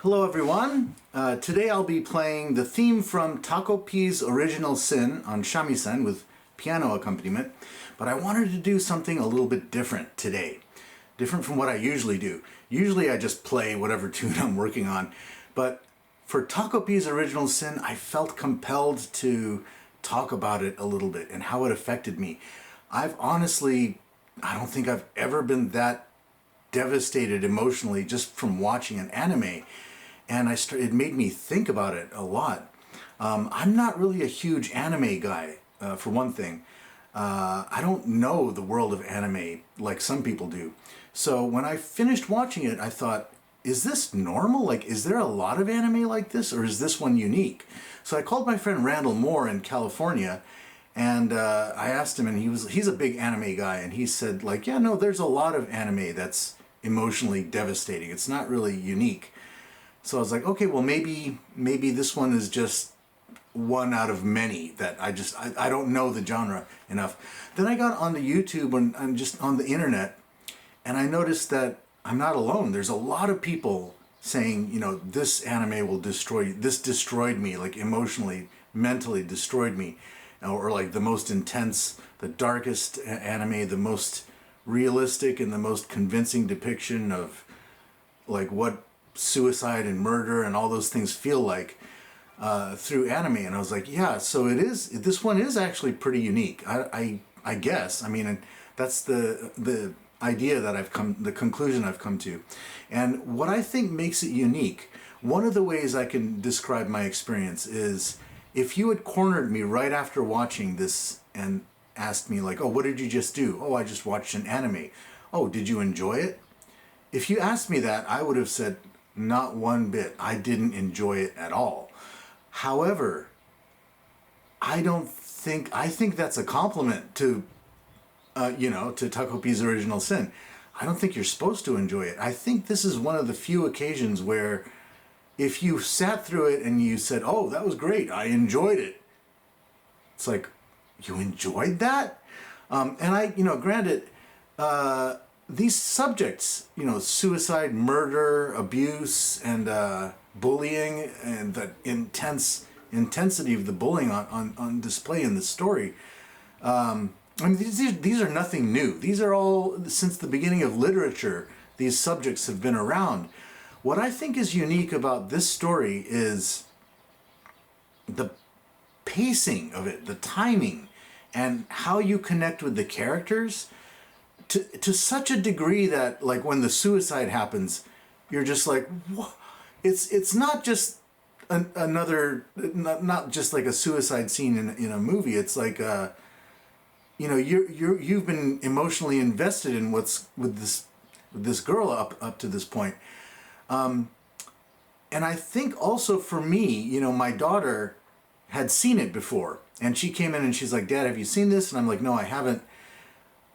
Hello everyone. Today I'll be playing the theme from Takopi's Original Sin on Shamisen with piano accompaniment, but I wanted to do something a little bit different today. Different from what I usually do. Usually I just play whatever tune I'm working on, but for Takopi's Original Sin I felt compelled to talk about it a little bit and how it affected me. I don't think I've ever been that devastated emotionally just from watching an anime, and it made me think about it a lot. I'm not really a huge anime guy, for one thing. I don't know the world of anime like some people do. So when I finished watching it, I thought, is this normal? Like, is there a lot of anime like this, or is this one unique? So I called my friend Randall Moore in California, and I asked him, and he's a big anime guy, and he said, like, yeah, no, there's a lot of anime that's emotionally devastating. It's not really unique. So I was like, okay, well, maybe this one is just one out of many that I don't know the genre enough. Then I got onto YouTube and just on the internet, and I noticed that I'm not alone. There's a lot of people saying, you know, this anime will destroy you. This destroyed me, like emotionally, mentally destroyed me. Or like the most intense, the darkest anime, the most realistic and the most convincing depiction of like what suicide and murder and all those things feel like through anime. And I was like, yeah, so this one is actually pretty unique. I guess. I mean, that's the idea that the conclusion I've come to. And what I think makes it unique, one of the ways I can describe my experience is if you had cornered me right after watching this and asked me like, oh, what did you just do? Oh, I just watched an anime. Oh, did you enjoy it? If you asked me that, I would have said, not one bit. I didn't enjoy it at all. However, I think that's a compliment to, to Takopi's Original Sin. I don't think you're supposed to enjoy it. I think this is one of the few occasions where if you sat through it and you said, oh, that was great, I enjoyed it. It's like, you enjoyed that? Granted, these subjects, suicide, murder, abuse, and bullying, and the intensity of the bullying on display in the story. These are nothing new. These are all, since the beginning of literature, these subjects have been around. What I think is unique about this story is the pacing of it, the timing, and how you connect with the characters to such a degree that, like, when the suicide happens, you're just like, what? It's not just not just like a suicide scene in a movie. It's like you've been emotionally invested in what's with this girl up to this point. And I think also for me, my daughter had seen it before, and she came in and she's like, Dad, have you seen this? And I'm like, no, I haven't.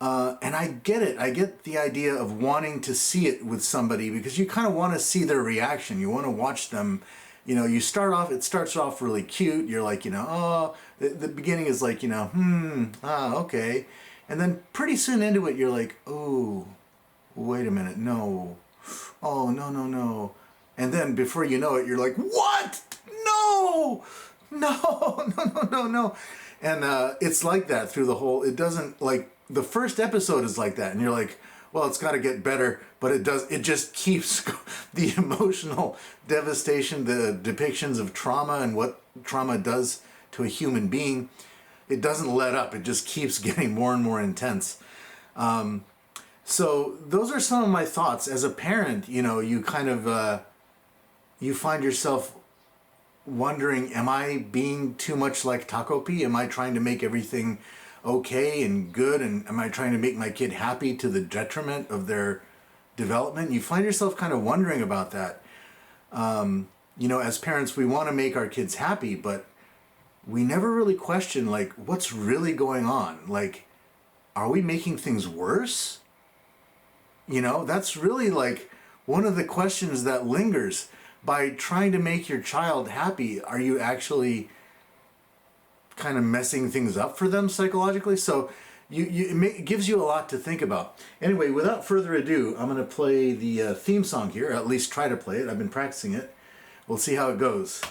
And I get it. I get the idea of wanting to see it with somebody because you kind of want to see their reaction. You want to watch them. It starts off really cute. You're like, oh, the beginning is like, okay. And then pretty soon into it, you're like, oh, wait a minute, no. Oh, no. And then before you know it, you're like, what? No. And it's like that through the whole, it doesn't, like, the first episode is like that, and you're like, well, it's got to get better, but it just keeps the emotional devastation, the depictions of trauma and what trauma does to a human being. It doesn't let up. It just keeps getting more and more intense. So those are some of my thoughts. As a parent, you kind of, you find yourself wondering, am I being too much like Takopi? Am I trying to make everything okay and good, and am I trying to make my kid happy to the detriment of their development? You find yourself kind of wondering about that. As parents, we want to make our kids happy, but we never really question, like, what's really going on? Like, are we making things worse? That's really like one of the questions that lingers. By trying to make your child happy, are you actually kind of messing things up for them psychologically? So it gives you a lot to think about. Anyway, without further ado, I'm going to play the theme song here, or at least try to play it. I've been practicing it. We'll see how it goes.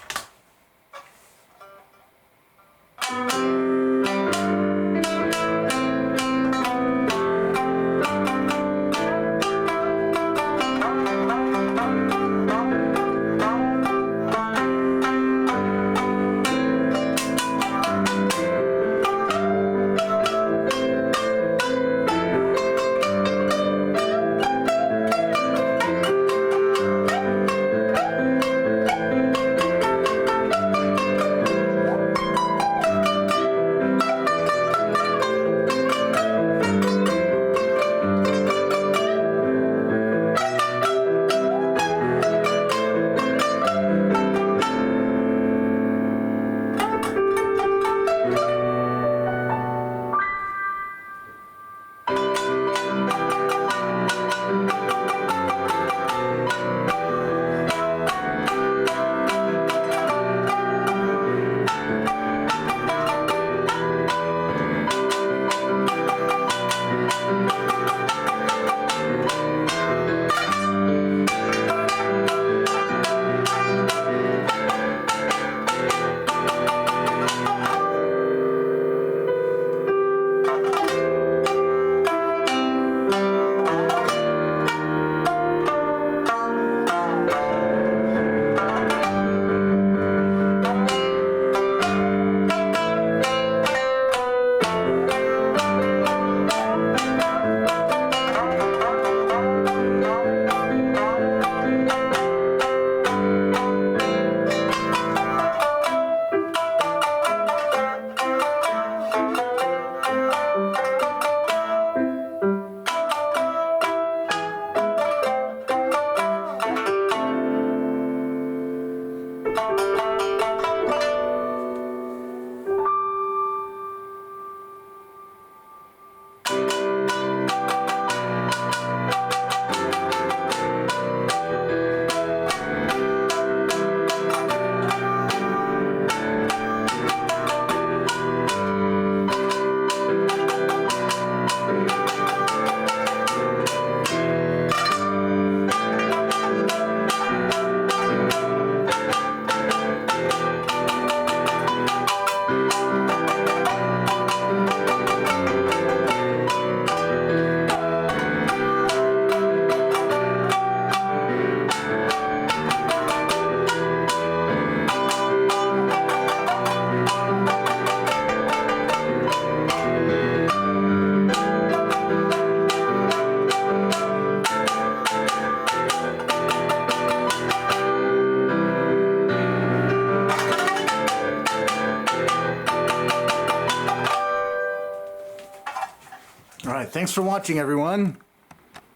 All right, thanks for watching, everyone.